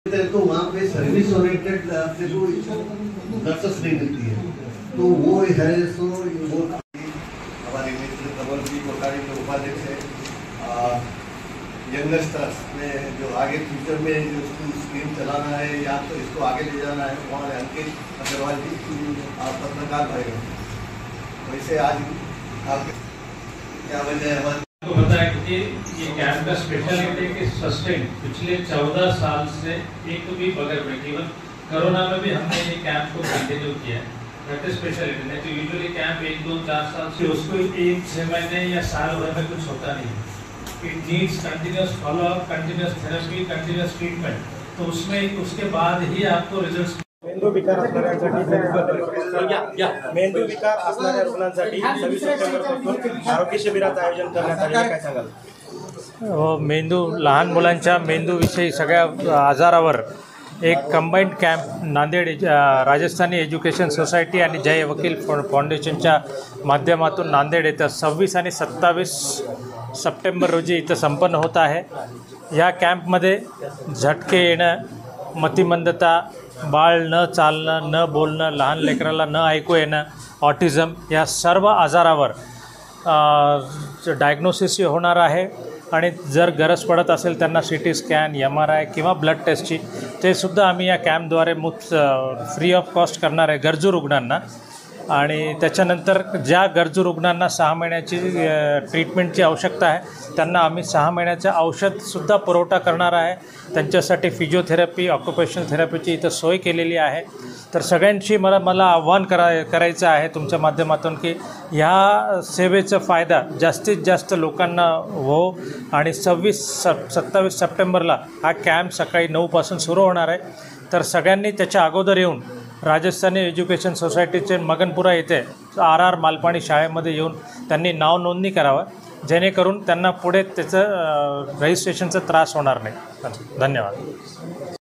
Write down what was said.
तो वहाँ पे service oriented अपने को नर्सेस नहीं मिलती है, तो वो है सो वो हमारे मित्र कमल जी कोठारी के उपाध्यक्ष है। यंगस्टर्स में जो आगे फ्यूचर में जो स्कीम चलाना है या तो इसको आगे ले जाना है, वहाँ अंकित अग्रवाल जी पत्रकार भाई वैसे आज आप क्या वजह है आपको बताया कि ये कैंप का स्पेशलिटी है कि सस्टेन पिछले 14 साल से एक भी बगैर ब्रेक, इवन कोरोना में भी हमने ये कैंप को कंटिन्यू किया है। That is speciality. नहीं तो यूजुअली कैंप 1, 2, 4 साल से उसको 1, 6 महीने या साल भर में कुछ होता नहीं है। It needs continuous follow up, continuous therapy, continuous treatment. तो उसमें उसके बाद ही आपको रिजल्ट। मेंदू विकार असणाऱ्या रुग्णांसाठी 26 सप्टेंबरपासून आरोग्य शिबिराचं आयोजन करण्यात आले आहे, काय सांगाल? मेंदू लहान मुलांच्या मेंदूविषयी सगळ्या आजारावर एक combined camp Nanded Rajasthani education society आणि जय वकील फाउंडेशनच्या माध्यमातून नांदेड येथे 26 आणि 27 सप्टेंबर रोजी इथं संपन्न होत आहे। या कॅम्पमध्ये झटके येणं, मतिमंदता, बाळ न चालणं, न बोलणं, लहान लेकराला न ऐकू येणं, ऑटिझम या सर्व आजारावर डायग्नोसिस होणार आहे आणि जर गरज पडत असेल त्यांना CT स्कॅन, MRI किंवा ब्लड टेस्टची ते सुद्धा आम्ही या कॅम्पद्वारे फ्री ऑफ कॉस्ट करणार आहे गरजू रुग्णांना। आणि त्याच्यानंतर ज्या गरजू रुग्णांना 6 महिन्याची ट्रीटमेंटची आवश्यकता आहे त्यांना आम्ही 6 महिन्याचं औषधसुद्धा पुरवठा करणार आहे। त्यांच्यासाठी फिजिओथेरपी, ऑक्युपेशनल थेरपीची इथं सोय केलेली आहे। तर सगळ्यांची मला आव्हान करायचं आहे तुमच्या माध्यमातून की ह्या सेवेचा फायदा जास्तीत जास्त लोकांना हो। आणि 27 सप्टेंबरला हा कॅम्प सकाळी 9 पासून सुरू होणार आहे। तर सगळ्यांनी त्याच्या अगोदर येऊन राजस्थानी एज्युकेशन सोसायटीचे मगनपुरा येथे RR मालपाणी शाळेमध्ये येऊन त्यांनी नाव नोंदणी करावं, जेणेकरून त्यांना पुढे त्याचं रजिस्ट्रेशनचा त्रास होणार नाही। धन्यवाद।